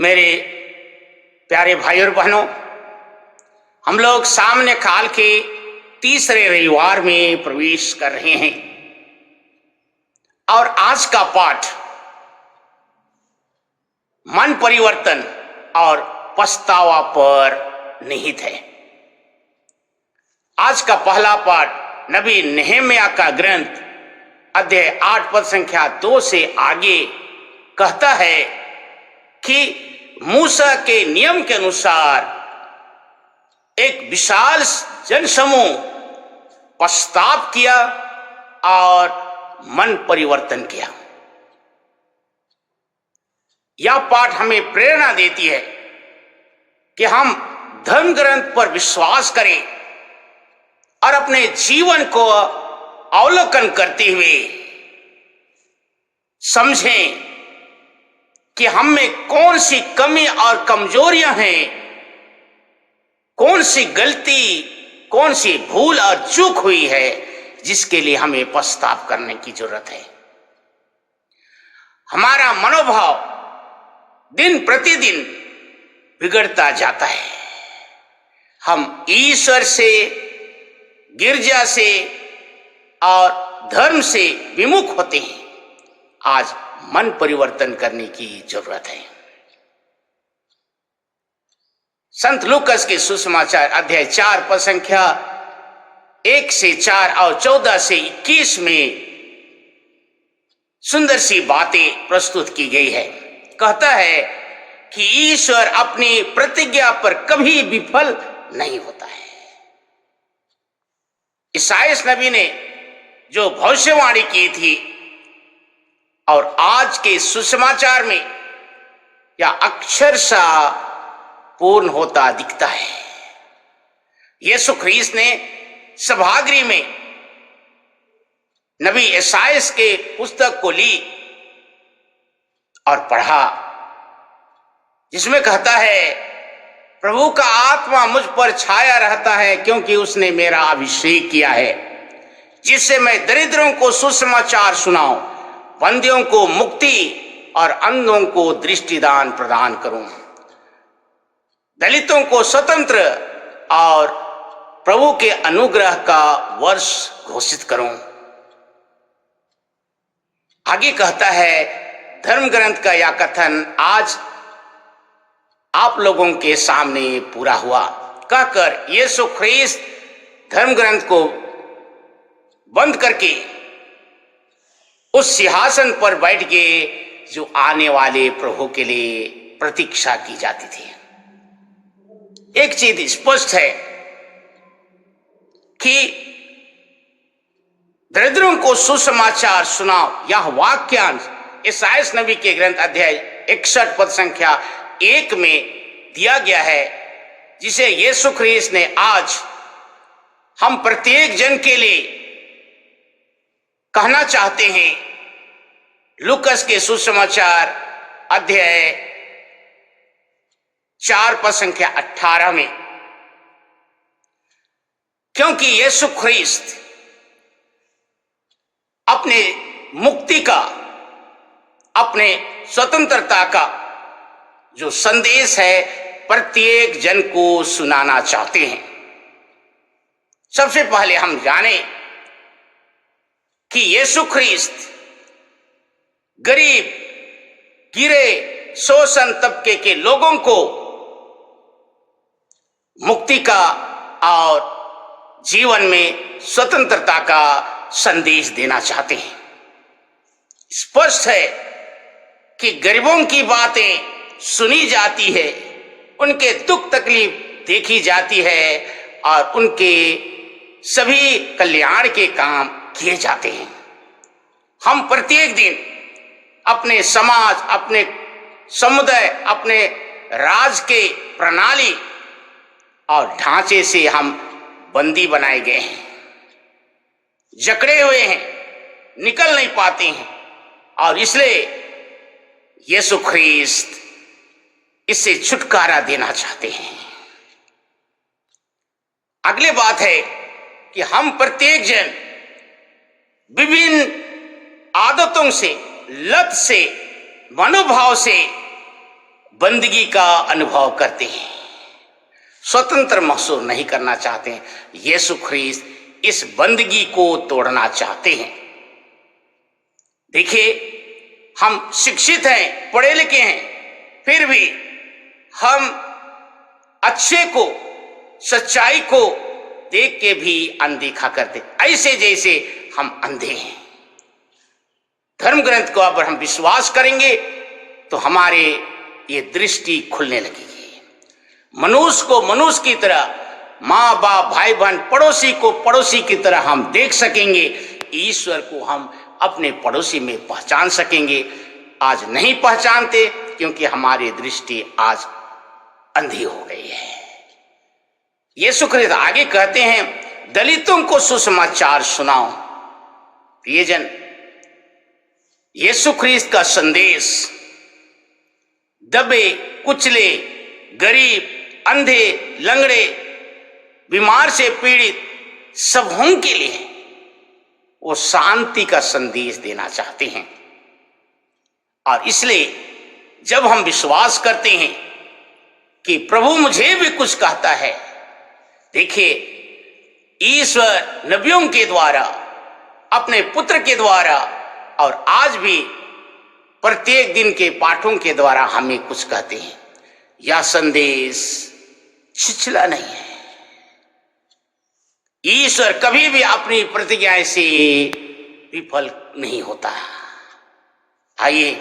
मेरे प्यारे भाई और बहनों, हम लोग सामने काल के तीसरे रविवार में प्रवेश कर रहे हैं और आज का पाठ मन परिवर्तन और पछतावा पर निहित है। आज का पहला पाठ नबी नेहम्याह का ग्रंथ अध्याय 8 पद संख्या 2 से आगे कहता है कि मूसा के नियम के अनुसार एक विशाल जनसमूह पश्चाताप किया और मन परिवर्तन किया। यह पाठ हमें प्रेरणा देती है कि हम धर्म ग्रंथ पर विश्वास करें और अपने जीवन को अवलोकन करते हुए समझें कि हम में कौन सी कमी और कमजोरियां हैं, कौन सी गलती, कौन सी भूल और चूक हुई है जिसके लिए हमें पश्चाताप करने की जरूरत है। हमारा मनोभाव दिन प्रतिदिन बिगड़ता जाता है। हम ईश्वर से, गिरजा से और धर्म से विमुख होते हैं। आज मन परिवर्तन करने की जरूरत है। संत लूकस के सुसमाचार अध्याय 4 पद संख्या 1 से 4 और 14 से 21 में सुंदर सी बातें प्रस्तुत की गई है। कहता है कि ईश्वर अपनी प्रतिज्ञा पर कभी विफल नहीं होता है। ईसायाह नबी ने जो भविष्यवाणी की थी और आज के सुसमाचार में यह अक्षरशः पूर्ण होता दिखता है। यीशु ख्रीस्त ने सभागृह में नबी ईसायाह के पुस्तक को ली और पढ़ा, जिसमें कहता है, प्रभु का आत्मा मुझ पर छाया रहता है क्योंकि उसने मेरा अभिषेक किया है, जिससे मैं दरिद्रों को सुसमाचार सुनाऊं, बंदियों को मुक्ति और अंधों को दृष्टिदान प्रदान करूं, दलितों को स्वतंत्र और प्रभु के अनुग्रह का वर्ष घोषित करूं। आगे कहता है, धर्म ग्रंथ का यह कथन आज आप लोगों के सामने पूरा हुआ। कहकर यीशु ख्रीस्त धर्म ग्रंथ को बंद करके उस सिंहासन पर बैठ गए जो आने वाले प्रभु के लिए प्रतीक्षा की जाती थी। एक चीज स्पष्ट है कि दरिद्रों को सुसमाचार सुनाओ, यह वाक्यांश ईसायाह नबी के ग्रंथ अध्याय 61 पद संख्या 1 में दिया गया है, जिसे यीशु ख्रीस्त ने आज हम प्रत्येक जन के लिए कहना चाहते हैं। लूकस के सुसमाचार अध्याय 4 पद संख्या 18 में, क्योंकि यीशु ख्रीस्त अपने मुक्ति का, अपने स्वतंत्रता का जो संदेश है प्रत्येक जन को सुनाना चाहते हैं। सबसे पहले हम जाने कि यीशु ख्रीस्त गरीब, गिरे, शोषण तबके के लोगों को मुक्ति का और जीवन में स्वतंत्रता का संदेश देना चाहते हैं। स्पष्ट है कि गरीबों की बातें सुनी जाती है, उनके दुख तकलीफ देखी जाती है और उनके सभी कल्याण के काम किए जाते हैं। हम प्रत्येक दिन अपने समाज, अपने समुदाय, अपने राज्य के प्रणाली और ढांचे से हम बंदी बनाए गए हैं, जकड़े हुए हैं, निकल नहीं पाते हैं और इसलिए यीशु ख्रीस्त इससे छुटकारा देना चाहते हैं। अगली बात है कि हम प्रत्येक जन विभिन्न आदतों से, लत से, मनोभाव से बंदगी का अनुभव करते हैं, स्वतंत्र महसूस नहीं करना चाहते हैं। यीशु ख्रीस्त इस बंदगी को तोड़ना चाहते हैं। देखिए, हम शिक्षित हैं, पढ़े लिखे हैं, फिर भी हम अच्छे को, सच्चाई को देख के भी अनदेखा करते, ऐसे जैसे हम अंधे हैं। धर्म ग्रंथ को अगर हम विश्वास करेंगे तो हमारे ये दृष्टि खुलने लगेगी। मनुष्य को मनुष्य की तरह, माँ बाप, भाई बहन, पड़ोसी को पड़ोसी की तरह हम देख सकेंगे। ईश्वर को हम अपने पड़ोसी में पहचान सकेंगे। आज नहीं पहचानते क्योंकि हमारी दृष्टि आज अंधी हो गई है। यीशु ख्रीस्त आगे कहते हैं, दलितों को सुसमाचार सुनाओ। प्रियजन, यीशु ख्रीस्त का संदेश दबे, कुचले, गरीब, अंधे, लंगड़े, बीमार से पीड़ित सबों के लिए वो शांति का संदेश देना चाहते हैं। और इसलिए जब हम विश्वास करते हैं कि प्रभु मुझे भी कुछ कहता है, देखिए, ईश्वर नबियों के द्वारा, अपने पुत्र के द्वारा और आज भी प्रत्येक दिन के पाठों के द्वारा हमें कुछ कहते हैं। यह संदेश छिछला नहीं है। ईश्वर कभी भी अपनी प्रतिज्ञा से विफल नहीं होता। आइए,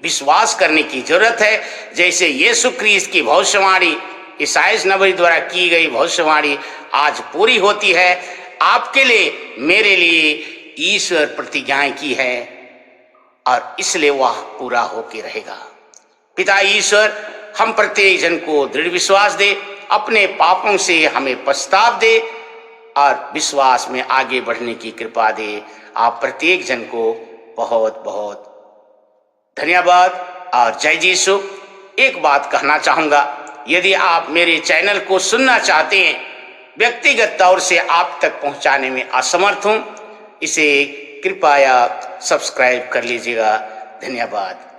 विश्वास करने की जरूरत है। जैसे यीशु ख्रीस्त की भविष्यवाणी, ईसाइया नबी द्वारा की गई भविष्यवाणी आज पूरी होती है। आपके लिए, मेरे लिए ईश्वर प्रतिज्ञाएं की है और इसलिए वह पूरा होके रहेगा। पिता ईश्वर हम प्रत्येक जन को दृढ़ विश्वास दे, अपने पापों से हमें पछताव दे और विश्वास में आगे बढ़ने की कृपा दे। आप प्रत्येक जन को बहुत बहुत धन्यवाद और जय यीशु। एक बात कहना चाहूँगा, यदि आप मेरे चैनल को सुनना चाहते हैं, व्यक्तिगत तौर से आप तक पहुँचाने में असमर्थ हूँ, इसे कृपया सब्सक्राइब कर लीजिएगा। धन्यवाद।